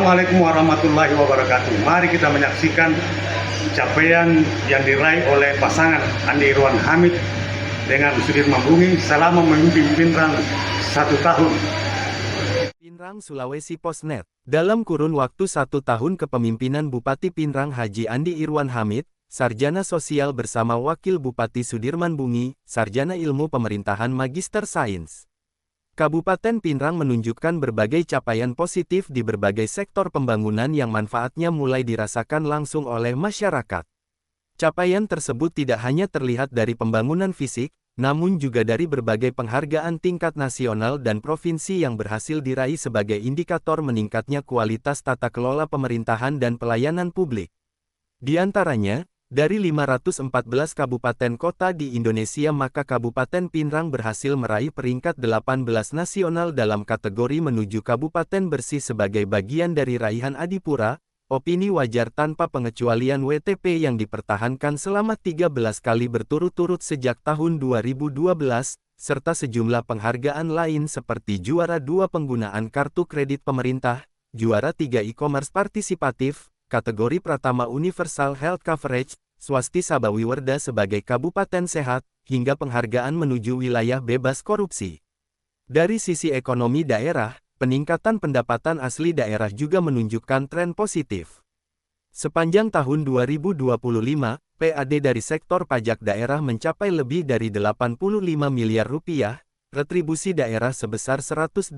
Assalamualaikum warahmatullahi wabarakatuh. Mari kita menyaksikan capaian yang diraih oleh pasangan Andi Irwan Hamid dengan Sudirman Bumi selama memimpin Pinrang 1 tahun. Pinrang Sulawesi Posnet. Dalam kurun waktu 1 tahun kepemimpinan Bupati Pinrang Haji Andi Irwan Hamid, Sarjana Sosial bersama Wakil Bupati Sudirman Bumi, Sarjana Ilmu Pemerintahan Magister Sains. Kabupaten Pinrang menunjukkan berbagai capaian positif di berbagai sektor pembangunan yang manfaatnya mulai dirasakan langsung oleh masyarakat. Capaian tersebut tidak hanya terlihat dari pembangunan fisik, namun juga dari berbagai penghargaan tingkat nasional dan provinsi yang berhasil diraih sebagai indikator meningkatnya kualitas tata kelola pemerintahan dan pelayanan publik. Di antaranya, dari 514 kabupaten kota di Indonesia maka Kabupaten Pinrang berhasil meraih peringkat 18 nasional dalam kategori menuju Kabupaten Bersih sebagai bagian dari raihan Adipura, opini wajar tanpa pengecualian WTP yang dipertahankan selama 13 kali berturut-turut sejak tahun 2012, serta sejumlah penghargaan lain seperti juara 2 penggunaan kartu kredit pemerintah, juara 3 e-commerce partisipatif, kategori Pratama Universal Health Coverage, Swasti Sabawiwerda sebagai Kabupaten Sehat, hingga penghargaan menuju wilayah bebas korupsi. Dari sisi ekonomi daerah, peningkatan pendapatan asli daerah juga menunjukkan tren positif. Sepanjang tahun 2025, PAD dari sektor pajak daerah mencapai lebih dari 85 miliar rupiah, retribusi daerah sebesar 123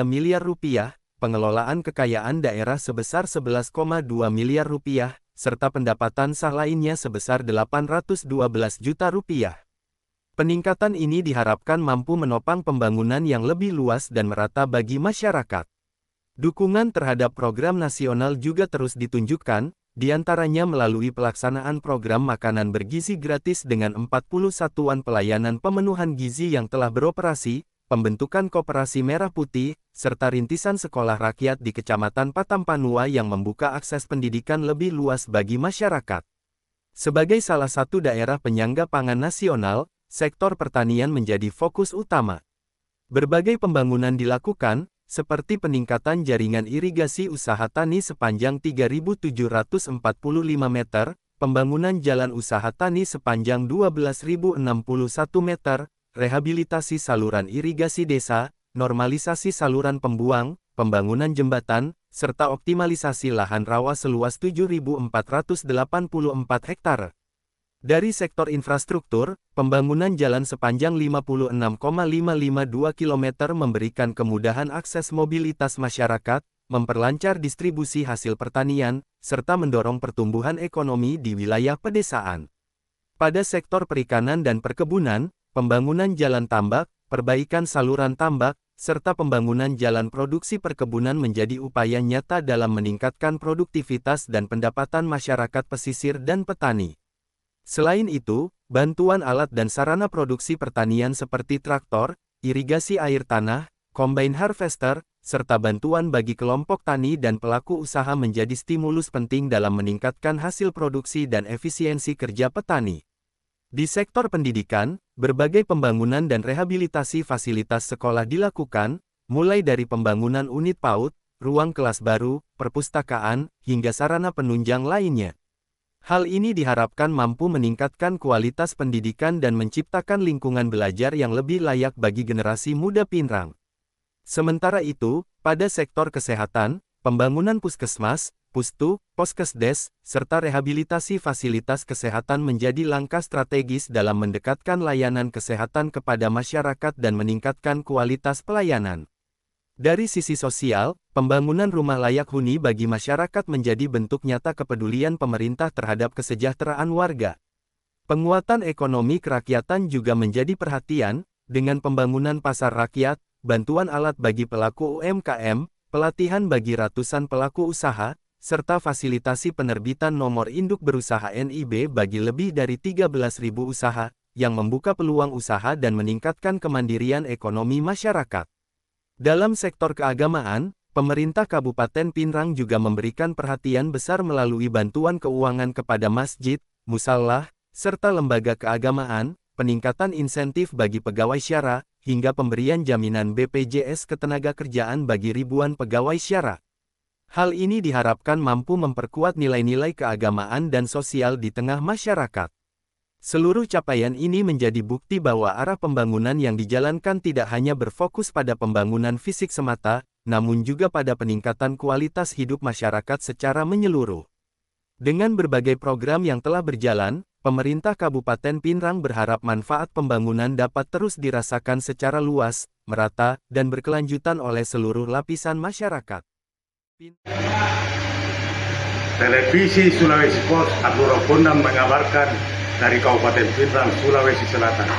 miliar rupiah, pengelolaan kekayaan daerah sebesar 11,2 miliar rupiah, serta pendapatan sah lainnya sebesar 812 juta rupiah. Peningkatan ini diharapkan mampu menopang pembangunan yang lebih luas dan merata bagi masyarakat. Dukungan terhadap program nasional juga terus ditunjukkan, diantaranya melalui pelaksanaan program makanan bergizi gratis dengan 40 satuan pelayanan pemenuhan gizi yang telah beroperasi, pembentukan Koperasi Merah Putih, serta rintisan sekolah rakyat di Kecamatan Patampanua yang membuka akses pendidikan lebih luas bagi masyarakat. Sebagai salah satu daerah penyangga pangan nasional, sektor pertanian menjadi fokus utama. Berbagai pembangunan dilakukan, seperti peningkatan jaringan irigasi usaha tani sepanjang 3.745 meter, pembangunan jalan usaha tani sepanjang 12.061 meter, rehabilitasi saluran irigasi desa, normalisasi saluran pembuang, pembangunan jembatan, serta optimalisasi lahan rawa seluas 7.484 hektar. Dari sektor infrastruktur, pembangunan jalan sepanjang 56,552 km memberikan kemudahan akses mobilitas masyarakat, memperlancar distribusi hasil pertanian, serta mendorong pertumbuhan ekonomi di wilayah pedesaan. Pada sektor perikanan dan perkebunan, pembangunan jalan tambak, perbaikan saluran tambak, serta pembangunan jalan produksi perkebunan menjadi upaya nyata dalam meningkatkan produktivitas dan pendapatan masyarakat pesisir dan petani. Selain itu, bantuan alat dan sarana produksi pertanian seperti traktor, irigasi air tanah, combine harvester, serta bantuan bagi kelompok tani dan pelaku usaha menjadi stimulus penting dalam meningkatkan hasil produksi dan efisiensi kerja petani. Di sektor pendidikan, berbagai pembangunan dan rehabilitasi fasilitas sekolah dilakukan, mulai dari pembangunan unit PAUD, ruang kelas baru, perpustakaan, hingga sarana penunjang lainnya. Hal ini diharapkan mampu meningkatkan kualitas pendidikan dan menciptakan lingkungan belajar yang lebih layak bagi generasi muda Pinrang. Sementara itu, pada sektor kesehatan, pembangunan puskesmas, pustu, poskesdes, serta rehabilitasi fasilitas kesehatan menjadi langkah strategis dalam mendekatkan layanan kesehatan kepada masyarakat dan meningkatkan kualitas pelayanan. Dari sisi sosial, pembangunan rumah layak huni bagi masyarakat menjadi bentuk nyata kepedulian pemerintah terhadap kesejahteraan warga. Penguatan ekonomi kerakyatan juga menjadi perhatian, dengan pembangunan pasar rakyat, bantuan alat bagi pelaku UMKM, pelatihan bagi ratusan pelaku usaha, serta fasilitasi penerbitan nomor induk berusaha NIB bagi lebih dari 13.000 usaha, yang membuka peluang usaha dan meningkatkan kemandirian ekonomi masyarakat. Dalam sektor keagamaan, pemerintah Kabupaten Pinrang juga memberikan perhatian besar melalui bantuan keuangan kepada masjid, musalla, serta lembaga keagamaan, peningkatan insentif bagi pegawai syara, hingga pemberian jaminan BPJS Ketenagakerjaan bagi ribuan pegawai syara. Hal ini diharapkan mampu memperkuat nilai-nilai keagamaan dan sosial di tengah masyarakat. Seluruh capaian ini menjadi bukti bahwa arah pembangunan yang dijalankan tidak hanya berfokus pada pembangunan fisik semata, namun juga pada peningkatan kualitas hidup masyarakat secara menyeluruh. Dengan berbagai program yang telah berjalan, pemerintah Kabupaten Pinrang berharap manfaat pembangunan dapat terus dirasakan secara luas, merata, dan berkelanjutan oleh seluruh lapisan masyarakat. Televisi Sulawesi Pos Abdurrahman mengabarkan dari Kabupaten Pinrang, Sulawesi Selatan.